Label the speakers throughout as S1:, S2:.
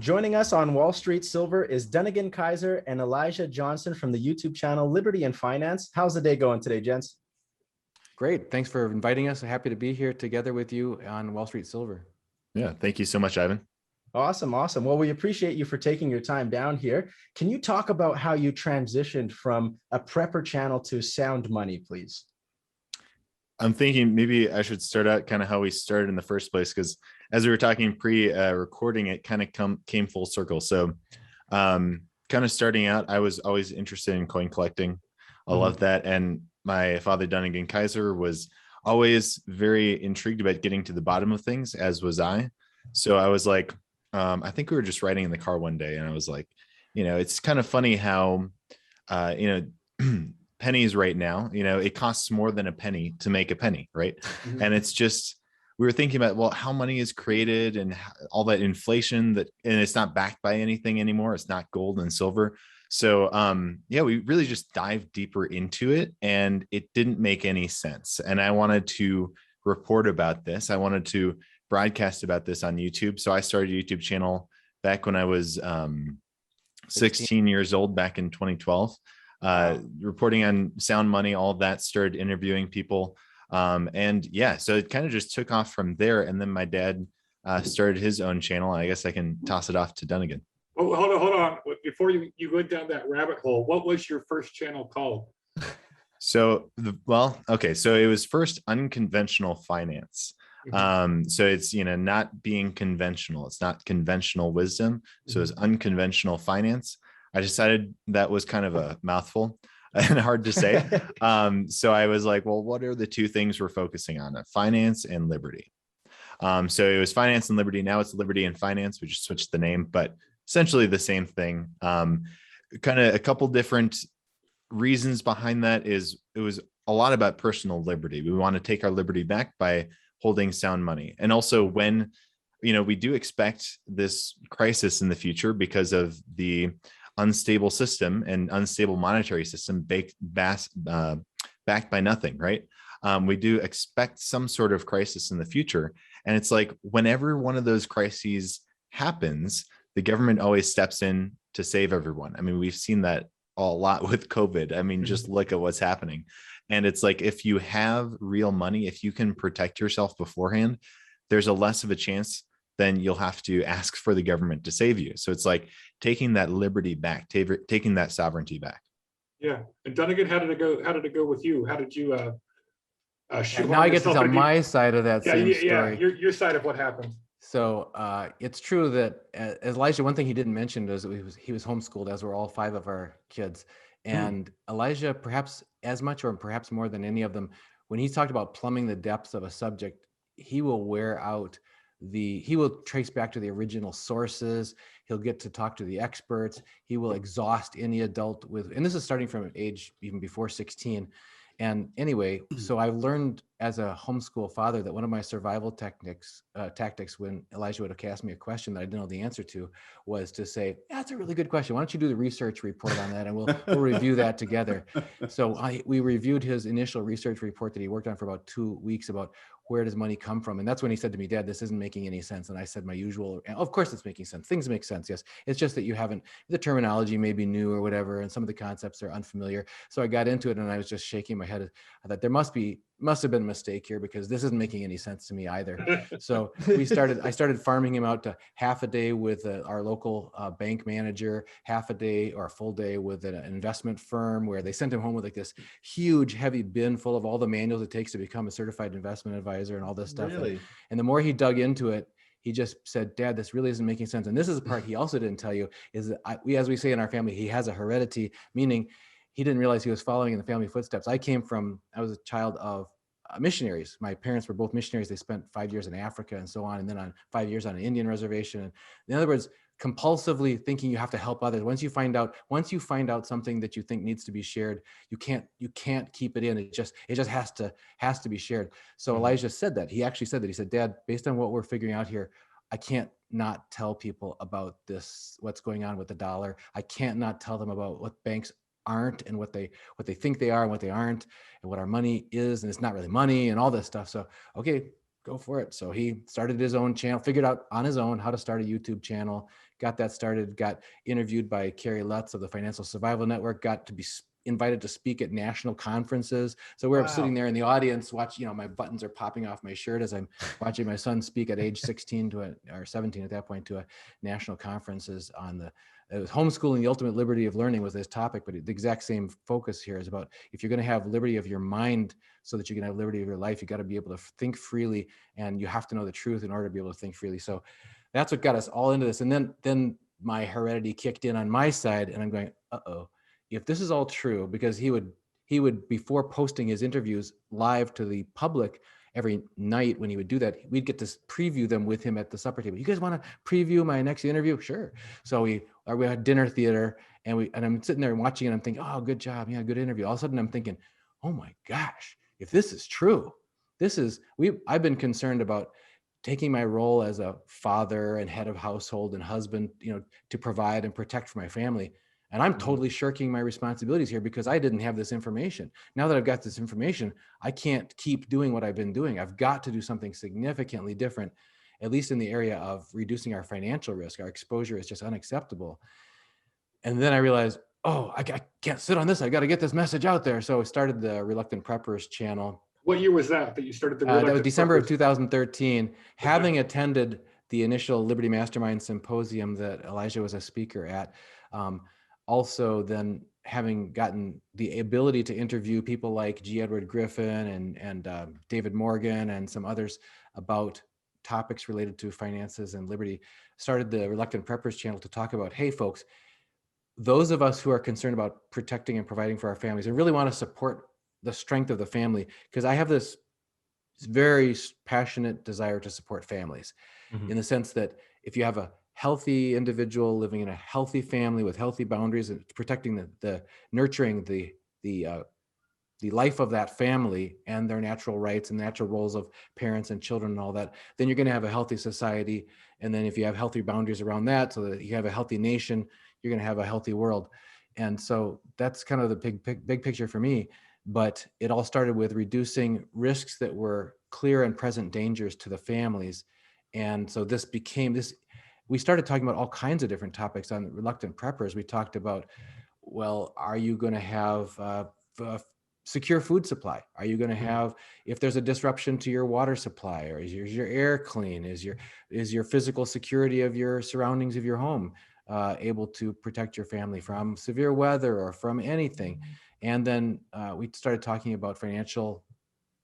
S1: Joining us on Wall Street Silver is Dunagun Kaiser and Elijah Johnson from the YouTube channel Liberty and Finance. How's the day going today, gents?
S2: Great. Thanks for inviting us. Happy to be here together with you on Wall Street Silver.
S3: Yeah, thank you so much, Ivan.
S1: Awesome. Well, we appreciate you for taking your time down here. Can you talk about how you transitioned from a prepper channel to Sound Money, please?
S3: I'm thinking maybe I should start out kind of how we started in the first place, because as we were talking pre-recording, it kind of came full circle. So kind of starting out, I was always interested in coin collecting. I love that. And my father, Dunagun Kaiser, was always very intrigued about getting to the bottom of things, as was I. So I was like, I think we were just riding in the car one day, and I was like, it's kind of funny how, pennies right now, it costs more than a penny to make a penny, right? And it's just, we were thinking about, well, how money is created and all that inflation and it's not backed by anything anymore. It's not gold and silver. So we really just dived deeper into it, and it didn't make any sense. And I wanted to report about this. I wanted to broadcast about this on YouTube. So I started a YouTube channel back when I was 16 years old, back in 2012. Reporting on sound money, all of that, started interviewing people. So it kind of just took off from there. And then my dad started his own channel. I guess I can toss it off to Dunagun.
S4: Oh, hold on. Before you went down that rabbit hole, what was your first channel called?
S3: So it was first Unconventional Finance. So it's, not being conventional. It's not conventional wisdom. So it's Unconventional Finance. I decided that was kind of a mouthful and hard to say. So I was like, well, what are the two things we're focusing on? Finance and liberty. So it was finance and liberty. Now it's liberty and finance. We just switched the name, but essentially the same thing. Kind of a couple different reasons behind that is it was a lot about personal liberty. We want to take our liberty back by holding sound money. And also when, we do expect this crisis in the future because of the unstable system and unstable monetary system backed by nothing, right? We do expect some sort of crisis in the future. And it's like, whenever one of those crises happens, the government always steps in to save everyone. I mean, we've seen that a lot with COVID. I mean, just look at what's happening. And it's like, if you have real money, if you can protect yourself beforehand, there's a less of a chance then you'll have to ask for the government to save you. So it's like taking that liberty back, taking that sovereignty back.
S4: Yeah. And Dunagun, how did it go with you? How did you
S2: now I get to tell my side of that same story.
S4: Yeah, your side of what happened.
S2: So it's true that as Elijah, one thing he didn't mention is he was homeschooled, as were all 5 of our kids. And Elijah, perhaps as much or perhaps more than any of them, when he's talked about plumbing the depths of a subject, he will wear out he will trace back to the original sources. He'll get to talk to the experts. He will exhaust any adult and this is starting from an age even before 16. And anyway, so I've learned as a homeschool father that one of my survival tactics when Elijah would ask me a question that I didn't know the answer to was to say, that's a really good question. Why don't you do the research report on that and we'll review that together. So we reviewed his initial research report that he worked on for about 2 weeks about where does money come from? And that's when he said to me, Dad, this isn't making any sense. And I said my usual, and of course it's making sense. Things make sense, yes. It's just that the terminology may be new or whatever, and some of the concepts are unfamiliar. So I got into it and I was just shaking my head. I thought there must have been a mistake here because this isn't making any sense to me either. So I started farming him out to half a day with our local bank manager, half a day or a full day with an investment firm where they sent him home with like this huge heavy bin full of all the manuals it takes to become a certified investment advisor and all this stuff.
S1: Really?
S2: And the more he dug into it, he just said, Dad, this really isn't making sense. And this is the part he also didn't tell you is that as we say in our family, he has a heredity, meaning he didn't realize he was following in the family footsteps. I was a child of missionaries. My parents were both missionaries. They spent 5 years in Africa and so on, and then 5 years on an Indian reservation. And in other words, compulsively thinking you have to help others. Once you find out something that you think needs to be shared, you can't keep it in. It just has to be shared. So Elijah said that. He actually said that. He said, Dad, based on what we're figuring out here, I can't not tell people about this, what's going on with the dollar. I can't not tell them about what banks aren't and what they think they are and what they aren't and what our money is, and it's not really money and all this stuff. So okay, go for it. So he started his own channel, figured out on his own how to start a YouTube channel, got that started, got interviewed by Carrie Lutz of the Financial Survival Network, got to be invited to speak at national conferences. So we're sitting there in the audience watching, my buttons are popping off my shirt as I'm watching my son speak at age 16 or 17 at that point to a national conferences on it was homeschooling, the ultimate liberty of learning was this topic, but the exact same focus here is about if you're going to have liberty of your mind so that you can have liberty of your life, you got to be able to think freely, and you have to know the truth in order to be able to think freely. So that's what got us all into this. And then my heredity kicked in on my side, and I'm going, if this is all true, because he would before posting his interviews live to the public every night when he would do that, we'd get to preview them with him at the supper table. You guys want to preview my next interview? Sure. So we had dinner theater, and I'm sitting there watching it. I'm thinking, oh, good job. Yeah, good interview. All of a sudden I'm thinking, oh my gosh, if this is true, I've been concerned about taking my role as a father and head of household and husband, to provide and protect for my family. And I'm totally shirking my responsibilities here because I didn't have this information. Now that I've got this information, I can't keep doing what I've been doing. I've got to do something significantly different, at least in the area of reducing our financial risk. Our exposure is just unacceptable. And then I realized, I can't sit on this. I got to get this message out there. So I started the Reluctant Preppers channel.
S4: What year was that you started the
S2: that was December of
S4: Preppers?
S2: 2013, having attended the initial Liberty Mastermind Symposium that Elijah was a speaker at. Also then having gotten the ability to interview people like G. Edward Griffin and David Morgan and some others about topics related to finances and liberty, started the Reluctant Preppers channel to talk about, hey folks, those of us who are concerned about protecting and providing for our families and really want to support the strength of the family, because I have this very passionate desire to support families in the sense that if you have a healthy individual living in a healthy family with healthy boundaries and protecting the nurturing the life of that family and their natural rights and natural roles of parents and children and all that, then you're going to have a healthy society. And then if you have healthy boundaries around that, so that you have a healthy nation, you're going to have a healthy world. And so that's kind of the big picture for me. But it all started with reducing risks that were clear and present dangers to the families. And so this became this. We started talking about all kinds of different topics on Reluctant Preppers. We talked about, well, are you going to have a secure food supply? Are you going to have, if there's a disruption to your water supply, or is your air clean? Is your physical security of your surroundings of your home able to protect your family from severe weather or from anything? And then we started talking about financial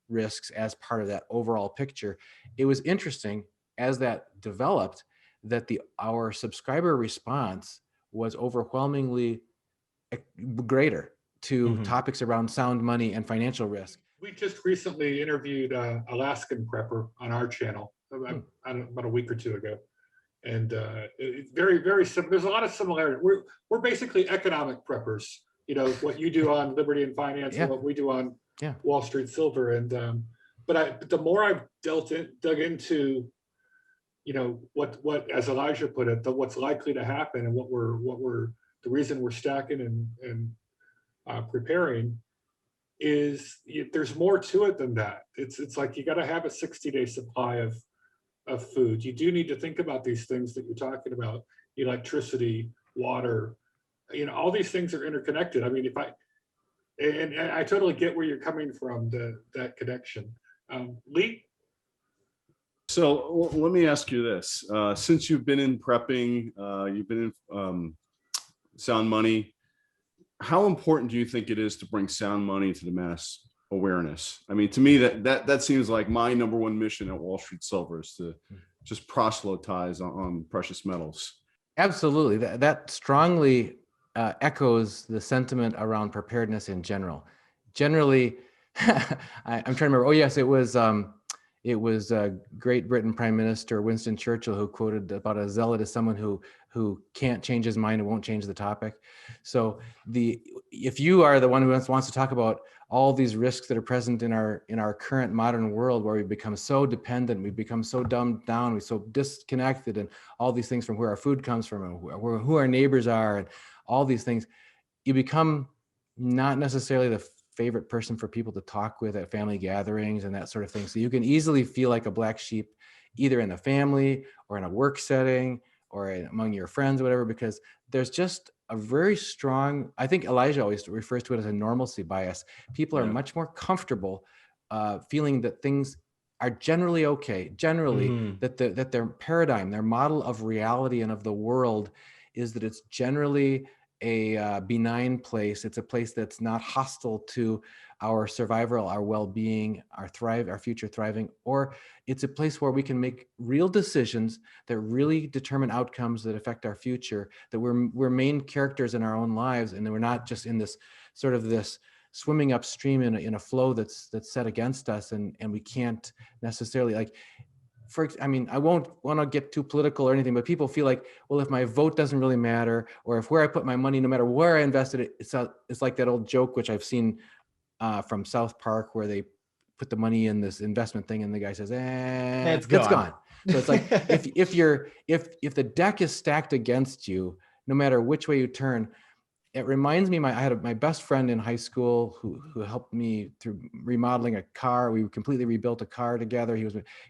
S2: risks as part of that overall picture. It was interesting as that developed that our subscriber response was overwhelmingly greater to topics around sound money and financial risk.
S4: We just recently interviewed Alaskan prepper on our channel about a week or two ago. And it's very, very simple. There's a lot of similarity. We're basically economic preppers, what you do on Liberty and Finance and what we do on Wall Street Silver. And but the more I've dug into what as Elijah put it, what's likely to happen and what we're the reason we're stacking and preparing is there's more to it than that. It's like you got to have a 60-day supply of food. You do need to think about these things that you're talking about: electricity, water. All these things are interconnected. I mean, and I totally get where you're coming from, that connection. Lee?
S5: So let me ask you this. Since you've been in prepping, you've been in sound money, how important do you think it is to bring sound money to the mass awareness? I mean, to me, that seems like my number one mission at Wall Street Silver is to just proselytize on precious metals. Absolutely.
S2: That strongly echoes the sentiment around preparedness in general. Generally, I'm trying to remember. Oh, yes, it was Great Britain Prime Minister Winston Churchill who quoted about a zealot as someone who can't change his mind and won't change the topic. So if you are the one who wants to talk about all these risks that are present in our current modern world, where we become so dependent, we become so dumbed down, we're so disconnected, and all these things from where our food comes from, and who our neighbors are, and all these things, you become not necessarily the favorite person for people to talk with at family gatherings and that sort of thing. So you can easily feel like a black sheep, either in the family or in a work setting or among your friends, or whatever, because there's just a very strong, I think Elijah always refers to it as a normalcy bias. People are much more comfortable feeling that things are generally okay, generally that their paradigm, their model of reality and of the world is that it's generally a benign place. It's a place that's not hostile to our survival, our well-being, our future thriving, or it's a place where we can make real decisions that really determine outcomes that affect our future, that we're main characters in our own lives, and that we're not just in this sort of this swimming upstream in a flow that's set against us, and we can't necessarily, like, I mean, I won't want to get too political or anything, but people feel like, well, if my vote doesn't really matter, or if where I put my money, no matter where I invested it, it's like that old joke, which I've seen from South Park, where they put the money in this investment thing and the guy says, it's gone. So it's like, if the deck is stacked against you, no matter which way you turn, it reminds me, I had my best friend in high school who helped me through remodeling a car. We completely rebuilt a car together. He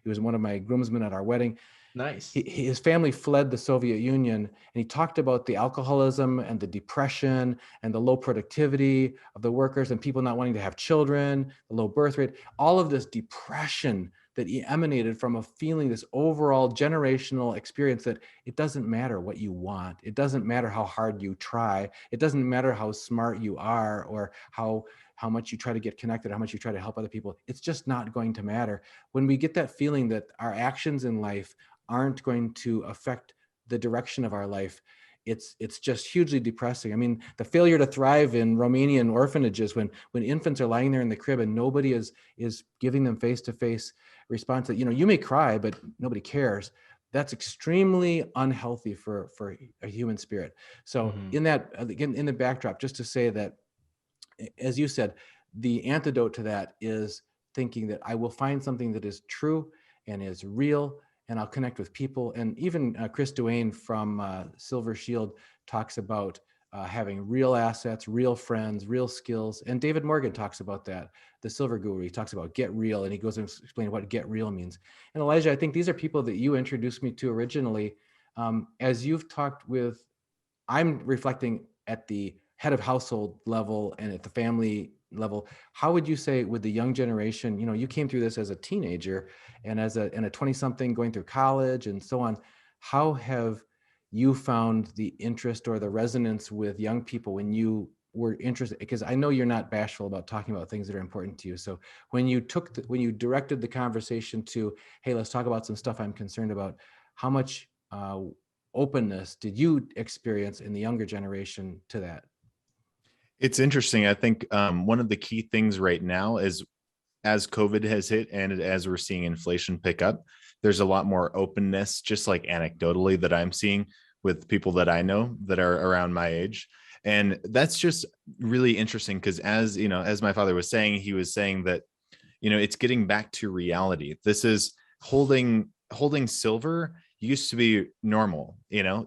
S2: was one of my groomsmen at our wedding.
S1: Nice.
S2: His family fled the Soviet Union, and he talked about the alcoholism and the depression and the low productivity of the workers and people not wanting to have children, the low birth rate, all of this depression that emanated from a feeling, this overall generational experience, that it doesn't matter what you want. It doesn't matter how hard you try. It doesn't matter how smart you are, or how much you try to get connected, how much you try to help other people. It's just not going to matter. When we get that feeling that our actions in life aren't going to affect the direction of our life, it's just hugely depressing. I mean, the failure to thrive in Romanian orphanages, when infants are lying there in the crib and nobody is giving them face-to-face response, that, you may cry, but nobody cares. That's extremely unhealthy for a human spirit. So in that, again, in the backdrop, just to say that, as you said, the antidote to that is thinking that I will find something that is true and is real, and I'll connect with people. And even Chris Duane from Silver Shield talks about having real assets, real friends, real skills. And David Morgan talks about that, the Silver Guru. He talks about get real, and he goes and explains what get real means. And Elijah, I think these are people that you introduced me to originally. As you've talked with, I'm reflecting at the head of household level and at the family level. How would you say with the young generation, you came through this as a teenager and as a 20-something going through college and so on, how have you found the interest or the resonance with young people when you were interested? Because I know you're not bashful about talking about things that are important to you. So when you directed the conversation to, hey, let's talk about some stuff I'm concerned about, how much openness did you experience in the younger generation to that?
S3: It's interesting. I think one of the key things right now is, as COVID has hit and as we're seeing inflation pick up, there's a lot more openness, just like anecdotally, that I'm seeing with people that I know that are around my age. And that's just really interesting because, as you know, as my father was saying, he was saying that, it's getting back to reality. This is holding silver used to be normal,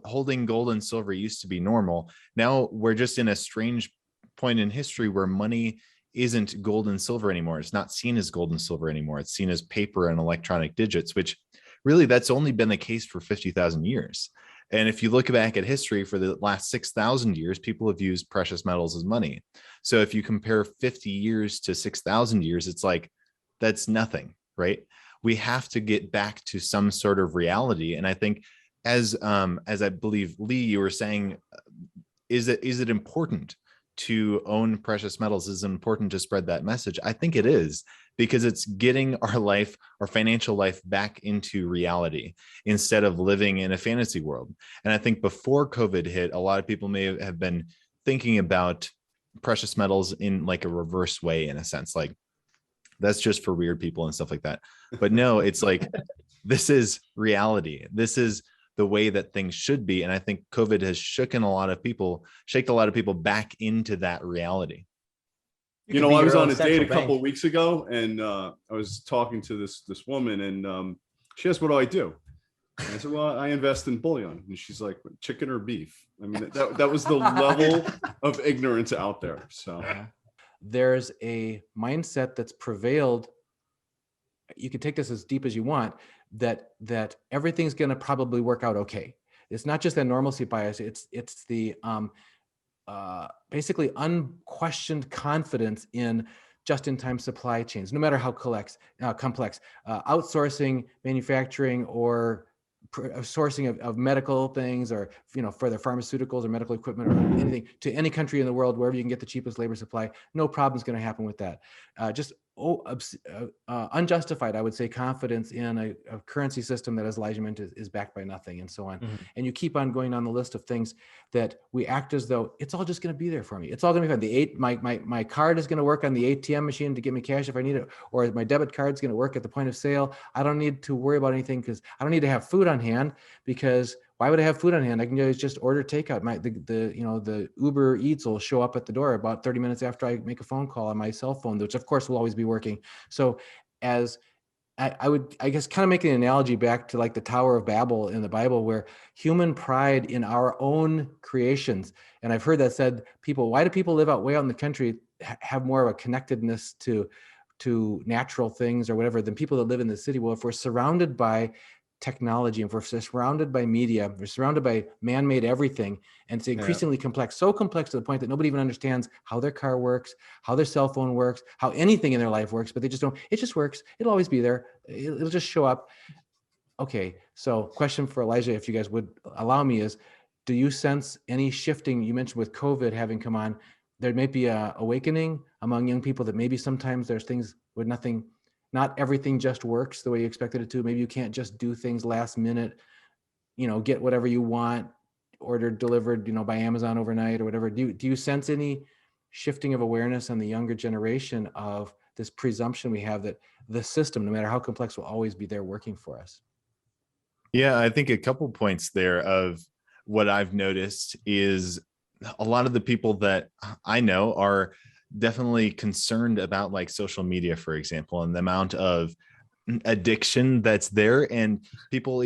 S3: holding gold and silver used to be normal. Now we're just in a strange point in history where money isn't gold and silver anymore. It's not seen as gold and silver anymore. It's seen as paper and electronic digits, which really that's only been the case for 50,000 years. And if you look back at history for the last 6,000 years, people have used precious metals as money. So if you compare 50 years to 6,000 years, it's like, that's nothing, right? We have to get back to some sort of reality. And I think as I believe, Lee, you were saying, is it important to own precious metals? Is it important to spread that message? I think it is, because it's getting our financial life back into reality instead of living in a fantasy world. And I think before COVID hit, a lot of people may have been thinking about precious metals in like a reverse way, in a sense, like that's just for weird people and stuff like that. But no, it's like, this is reality. This is the way that things should be. And I think COVID has shaken a lot of people back into that reality.
S5: I was on a date a couple of weeks ago, and I was talking to this woman, and she asked, what do I do? And I said, well, I invest in bullion. And she's like, chicken or beef? I mean, that was the level of ignorance out there. So
S2: there's a mindset that's prevailed. You can take this as deep as you want, that everything's going to probably work out okay. It's not just that normalcy bias. It's the basically unquestioned confidence in just-in-time supply chains, no matter how complex, outsourcing, manufacturing, or sourcing of medical things, or for their pharmaceuticals or medical equipment or anything to any country in the world, wherever you can get the cheapest labor supply. No problem's going to happen with that. Just unjustified, I would say, confidence in a currency system that, as Elijah mentioned, is backed by nothing, and so on.
S1: Mhm.
S2: And you keep on going on the list of things that we act as though it's all just going to be there for me. It's all going to be fine. My card is going to work on the ATM machine to give me cash if I need it, or my debit card is going to work at the point of sale. I don't need to worry about anything because I don't need to have food on hand, because why would I have food on hand? I can just order takeout. The Uber Eats will show up at the door about 30 minutes after I make a phone call on my cell phone, which of course will always be working. So as I guess kind of make an analogy back to like the Tower of Babel in the Bible, where human pride in our own creations. And I've heard that said, why do people live way out in the country have more of a connectedness to natural things or whatever than people that live in the city? Well, if we're surrounded by technology, and if we're surrounded by media, we're surrounded by man-made everything, and it's increasingly complex, so complex to the point that nobody even understands how their car works, how their cell phone works, how anything in their life works, but they just don't. It just works. It'll always be there. It'll just show up. Okay, so question for Elijah, if you guys would allow me, is do you sense any shifting? You mentioned with COVID having come on, there may be a awakening among young people that maybe sometimes there's things with not everything just works the way you expected it to. Maybe you can't just do things last minute, get whatever you want, ordered, delivered, by Amazon overnight or whatever. Do you sense any shifting of awareness on the younger generation of this presumption we have that the system, no matter how complex, will always be there working for us?
S3: Yeah, I think a couple points there of what I've noticed is a lot of the people that I know are definitely concerned about like social media, for example, and the amount of addiction that's there. And people,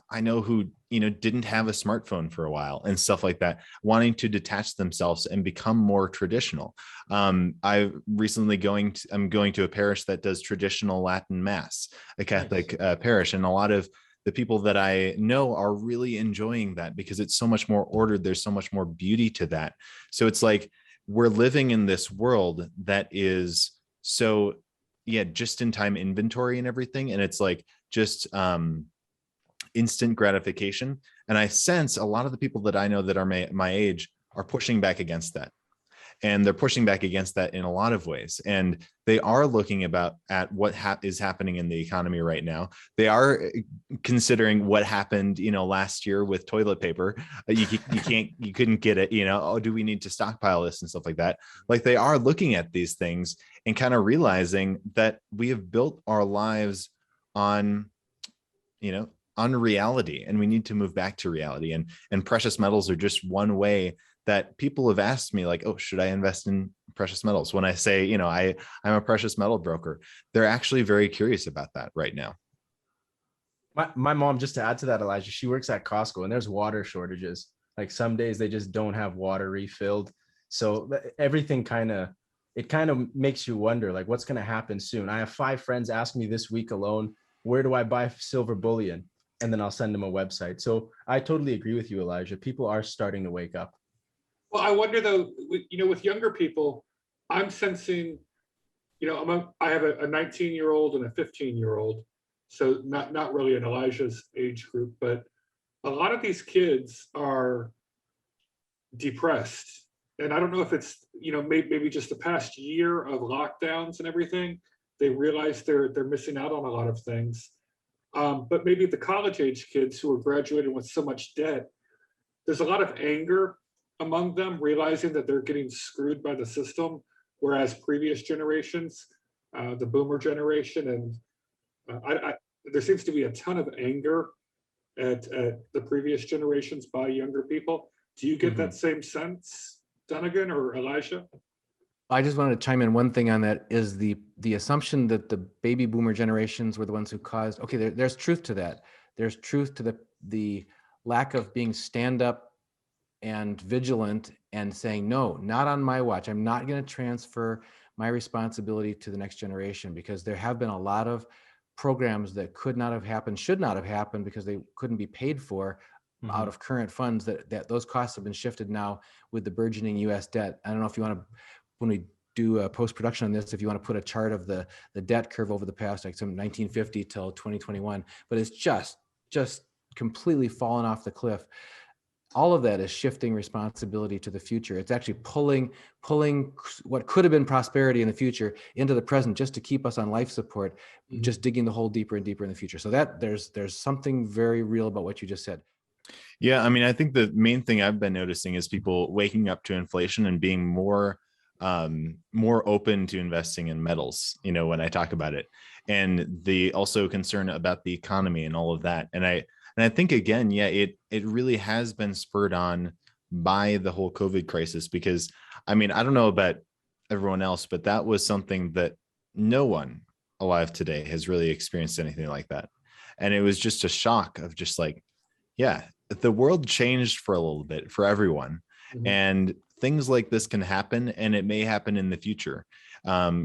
S3: I know who, didn't have a smartphone for a while and stuff like that, wanting to detach themselves and become more traditional. I recently I'm going to a parish that does traditional Latin Mass, a Catholic parish, and a lot of the people that I know are really enjoying that because it's so much more ordered. There's so much more beauty to that. So it's like, we're living in this world that is so, just in time inventory and everything. And it's like just instant gratification. And I sense a lot of the people that I know that are my age are pushing back against that. And they're pushing back against that in a lot of ways. And they are looking at what is happening in the economy right now. They are considering what happened, last year with toilet paper. You couldn't get it, do we need to stockpile this and stuff like that? Like, they are looking at these things and kind of realizing that we have built our lives on reality, and we need to move back to reality. And precious metals are just one way that people have asked me, like, oh, should I invest in precious metals? When I say, I'm a precious metal broker, they're actually very curious about that right now.
S1: My mom, just to add to that, Elijah, she works at Costco, and there's water shortages. Like, some days they just don't have water refilled. So everything kind of makes you wonder, like, what's going to happen soon. I have 5 friends ask me this week alone, where do I buy silver bullion? And then I'll send them a website. So I totally agree with you, Elijah. People are starting to wake up.
S4: Well, I wonder though, with younger people, I'm sensing, I have a 19-year-old and a 15-year-old, so not really in Elijah's age group, but a lot of these kids are depressed. And I don't know if it's, maybe just the past year of lockdowns and everything, they realize they're missing out on a lot of things. But maybe the college age kids who are graduating with so much debt, there's a lot of anger among them, realizing that they're getting screwed by the system, whereas previous generations, the boomer generation, and there seems to be a ton of anger at the previous generations by younger people. Do you get that same sense, Dunagun or Elijah?
S2: I just wanted to chime in. One thing on that is the assumption that the baby boomer generations were the ones who caused. Okay, there's truth to that. There's truth to the lack of being stand up and vigilant and saying, no, not on my watch. I'm not going to transfer my responsibility to the next generation, because there have been a lot of programs that could not have happened, should not have happened, because they couldn't be paid for out of current funds, that those costs have been shifted now with the burgeoning US debt. I don't know if you want to, when we do a post-production on this, if you want to put a chart of the debt curve over the past, like some 1950 till 2021, but it's just completely fallen off the cliff. All of that is shifting responsibility to the future. It's actually pulling what could have been prosperity in the future into the present, just to keep us on life support, just digging the hole deeper and deeper in the future. So that there's something very real about what you just said.
S3: Yeah, I mean, I think the main thing I've been noticing is people waking up to inflation and being more open to investing in metals, when I talk about it, and the also concern about the economy and all of that. And I think, again, yeah, it really has been spurred on by the whole COVID crisis, because I mean, I don't know about everyone else, but that was something that no one alive today has really experienced anything like that. And it was just a shock of just like, yeah, the world changed for a little bit for everyone. And things like this can happen, and it may happen in the future,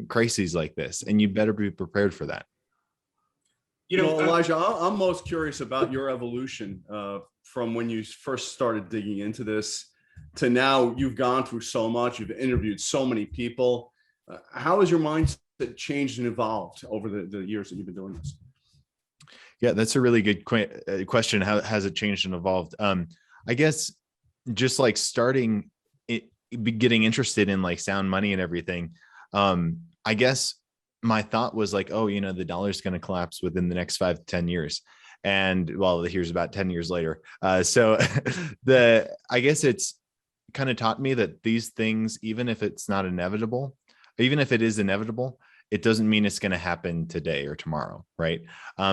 S3: crises like this, and you better be prepared for that.
S5: Elijah, I'm most curious about your evolution from when you first started digging into this to now. You've gone through so much, you've interviewed so many people. How has your mindset changed and evolved over the years that you've been doing this?
S3: Yeah, that's a really good question. How has it changed and evolved? I guess just like starting it, getting interested in like sound money and everything. I guess my thought was like, oh, the dollar's going to collapse within the next 5 to 10 years. And well, here's about 10 years later. So I guess it's kind of taught me that these things, even if it's not inevitable, even if it is inevitable, it doesn't mean it's going to happen today or tomorrow, right?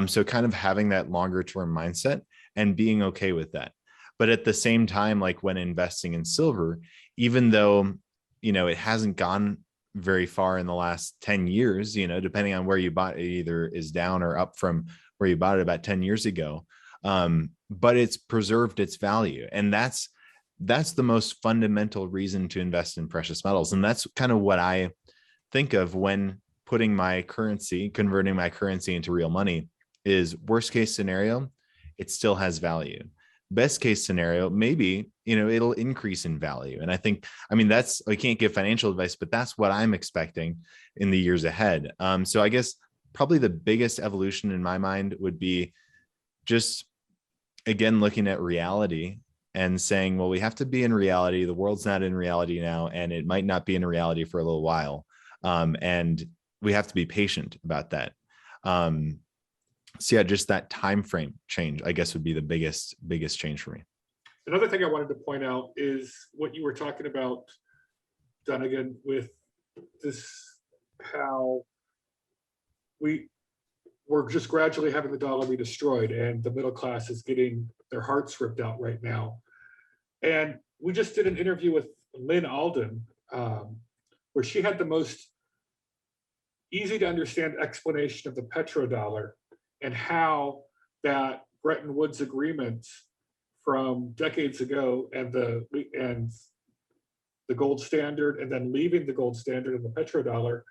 S3: So kind of having that longer term mindset and being okay with that. But at the same time, like when investing in silver, even though, it hasn't gone very far in the last 10 years, depending on where you bought it, either is down or up from where you bought it about 10 years ago. But it's preserved its value. And that's the most fundamental reason to invest in precious metals. And that's kind of what I think of when converting my currency into real money. Is worst case scenario, it still has value. Best case scenario, maybe, it'll increase in value. And I think, I can't give financial advice, but that's what I'm expecting in the years ahead. So I guess probably the biggest evolution in my mind would be just, again, looking at reality and saying, well, we have to be in reality. The world's not in reality now, and it might not be in reality for a little while. And we have to be patient about that. So yeah, just that time frame change, I guess, would be the biggest change for me.
S4: Another thing I wanted to point out is what you were talking about, Dunagun, with this, how we're just gradually having the dollar be destroyed, and the middle class is getting their hearts ripped out right now. And we just did an interview with Lynn Alden, where she had the most easy to understand explanation of the petrodollar and how that Bretton Woods agreement from decades ago and the gold standard, and then leaving the gold standard and the petrodollar,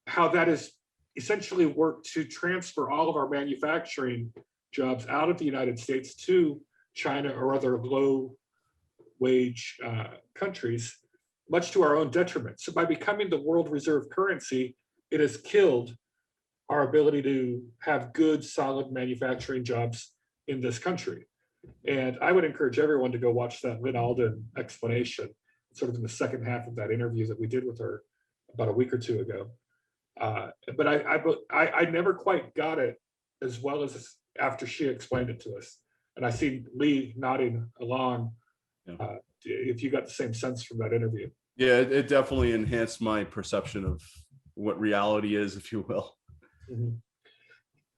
S4: how that is essentially worked to transfer all of our manufacturing jobs out of the United States to China or other low wage countries, much to our own detriment. So by becoming the world reserve currency, it has killed our ability to have good, solid manufacturing jobs in this country. And I would encourage everyone to go watch that Lynn Alden explanation, sort of in the second half of that interview that we did with her about a week or two ago. But I never quite got it as well as after she explained it to us. And I see Lee nodding along. If you got the same sense from that interview.
S5: Yeah, it definitely enhanced my perception of what reality is, if you will.
S4: Mm-hmm.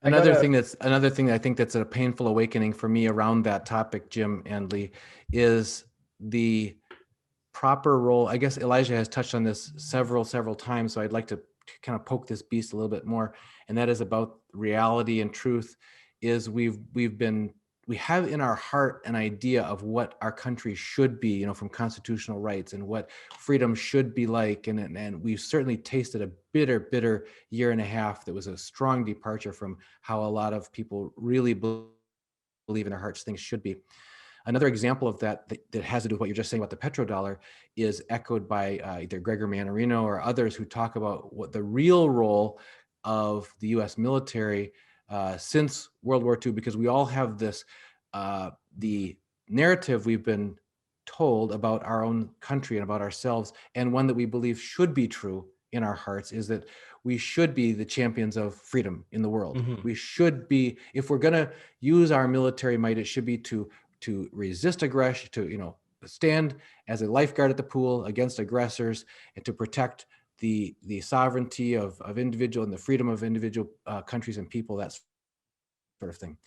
S2: Another thing that I think that's a painful awakening for me around that topic, Jim and Lee, is the proper role. I guess Elijah has touched on this several times, so I'd like to kind of poke this beast a little bit more, and that is about reality and truth. Is we've been we have in our heart an idea of what our country should be, from constitutional rights and what freedom should be like. And we've certainly tasted a bitter year and a half that was a strong departure from how a lot of people really believe in their hearts things should be. Another example of that has to do with what you're just saying about the petrodollar is echoed by either Gregor Mannarino or others who talk about what the real role of the US military since World War II, because we all have this, the narrative we've been told about our own country and about ourselves, and one that we believe should be true in our hearts, is that we should be the champions of freedom in the world.
S1: Mhm.
S2: We should be, if we're going to use our military might, it should be to resist aggression, to stand as a lifeguard at the pool against aggressors, and to protect the sovereignty of individual and the freedom of individual countries and people, that sort of thing.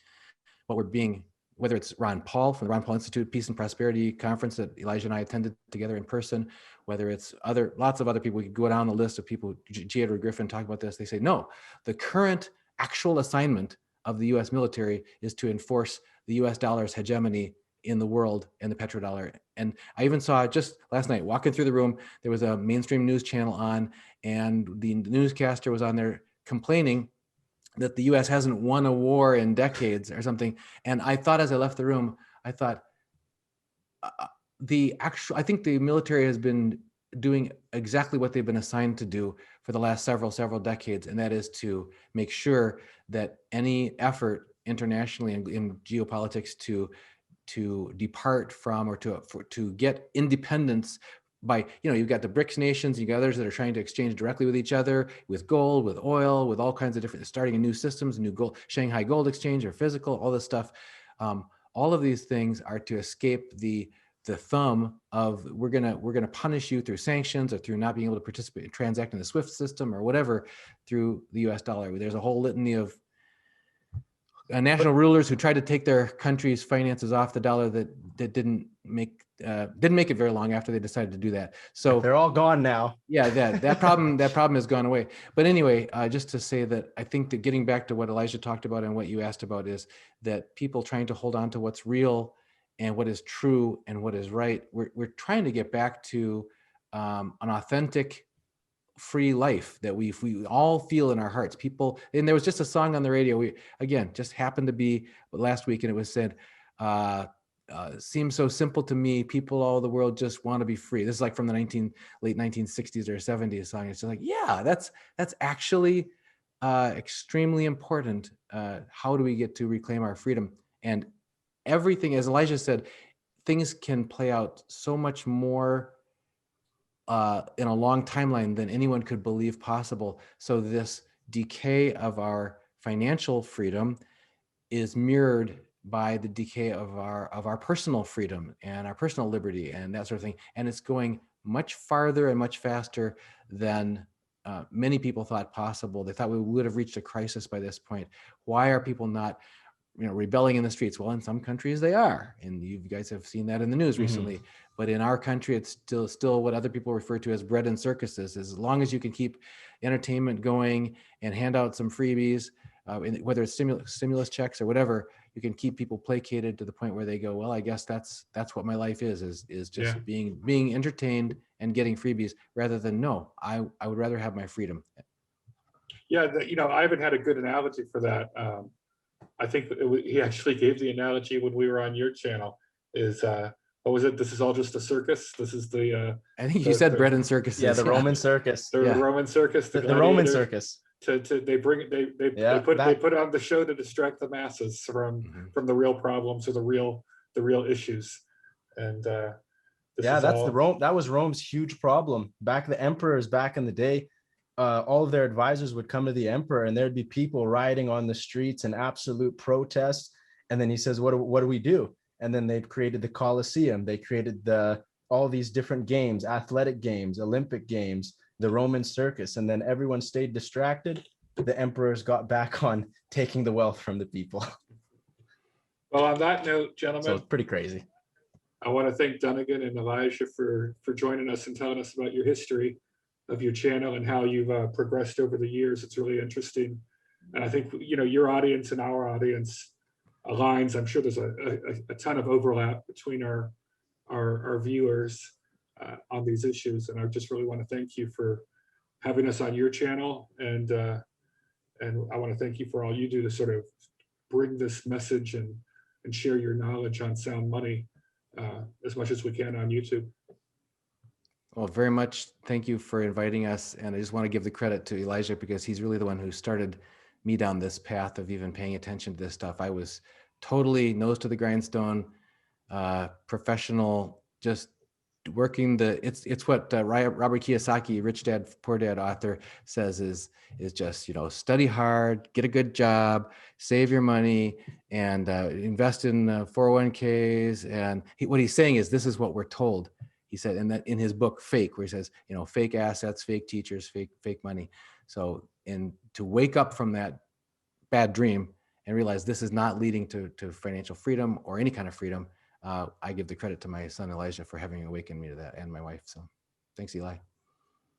S2: But we're being, whether it's Ron Paul from the Ron Paul Institute Peace and Prosperity Conference that Elijah and I attended together in person, whether it's lots of other people, we could go down the list of people, G. Edward Griffin talk about this, they say, no, the current actual assignment of the US military is to enforce the US dollar's hegemony in the world and the petrodollar. And I even saw just last night, walking through the room, there was a mainstream news channel on, and the newscaster was on there complaining that the US hasn't won a war in decades or something. And I thought, as I left the room, I thought, I think the military has been doing exactly what they've been assigned to do for the last several decades, and that is to make sure that any effort internationally in geopolitics to depart from or to get independence by, you've got the BRICS nations, you got others that are trying to exchange directly with each other, with gold, with oil, with all kinds of different, starting in new systems, new gold, Shanghai Gold Exchange or physical, all this stuff. All of these things are to escape the thumb of we're gonna punish you through sanctions or through not being able to participate and transact in the SWIFT system or whatever through the US dollar. There's a whole litany of national rulers who tried to take their country's finances off the dollar that didn't make it very long after they decided to do that. So
S1: They're all gone now.
S2: Yeah, that problem has gone away. But anyway, just to say that I think that getting back to what Elijah talked about and what you asked about is that people trying to hold on to what's real and what is true and what is right. We're trying to get back to an authentic, free life that we all feel in our hearts. People, and there was just a song on the radio. We again just happened to be last week, and it was said, "Seems so simple to me. People all over the world just want to be free." This is like from the late 1960s or 70s song. It's just like, yeah, that's actually extremely important. How do we get to reclaim our freedom? And everything, as Elijah said, things can play out so much more in a long timeline than anyone could believe possible. So this decay of our financial freedom is mirrored by the decay of our personal freedom and our personal liberty and that sort of thing. And it's going much farther and much faster than many people thought possible. They thought we would have reached a crisis by this point. Why are people not rebelling in the streets? Well, in some countries they are, and you guys have seen that in the news recently. But in our country, it's still what other people refer to as bread and circuses. As long as you can keep entertainment going and hand out some freebies, whether it's stimulus checks or whatever, you can keep people placated to the point where they go, well, I guess that's what my life is just being entertained and getting freebies, rather than no, I would rather have my freedom.
S4: Yeah, I haven't had a good analogy for that. I think he actually gave the analogy when we were on your channel. Is what was it? This is all just a circus. This is the.
S2: I think you said bread and circuses.
S1: Yeah, the Roman circus.
S4: The Roman circus.
S1: The Roman circus.
S4: They put on the show to distract the masses from the real problems or the real issues, and
S1: that was Rome's huge problem. The emperors back in the day, all of their advisors would come to the emperor, and there'd be people rioting on the streets in absolute protest. And then he says, "What do we do?" And then they created the Colosseum. They created all these different games, athletic games, Olympic games, the Roman circus, and then everyone stayed distracted. The emperors got back on taking the wealth from the people.
S4: Well, on that note, gentlemen,
S1: so it's pretty crazy.
S4: I want to thank Dunagun and Elijah for joining us and telling us about your history of your channel and how you've progressed over the years. It's really interesting, and I think your audience and our audience aligns. I'm sure there's a ton of overlap between our viewers on these issues. And I just really want to thank you for having us on your channel. And I want to thank you for all you do to sort of bring this message and share your knowledge on sound money as much as we can on YouTube.
S2: Well, very much thank you for inviting us. And I just want to give the credit to Elijah because he's really the one who started me down this path of even paying attention to this stuff. I was totally nose to the grindstone, professional, just working it's what Robert Kiyosaki, Rich Dad, Poor Dad author says is just, study hard, get a good job, save your money, and invest in 401ks. And what he's saying is this is what we're told. He said, and that in his book, Fake, where he says, fake assets, fake teachers, fake money. So, and to wake up from that bad dream and realize this is not leading to financial freedom or any kind of freedom, I give the credit to my son, Elijah, for having awakened me to that, and my wife. So thanks, Eli.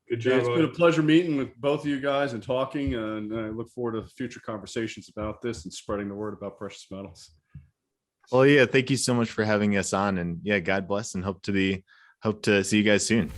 S4: Good job.
S5: Yeah, it's been a pleasure meeting with both of you guys and talking, and I look forward to future conversations about this and spreading the word about precious metals.
S3: Well, yeah, thank you so much for having us on, and yeah, God bless, and hope to see you guys soon.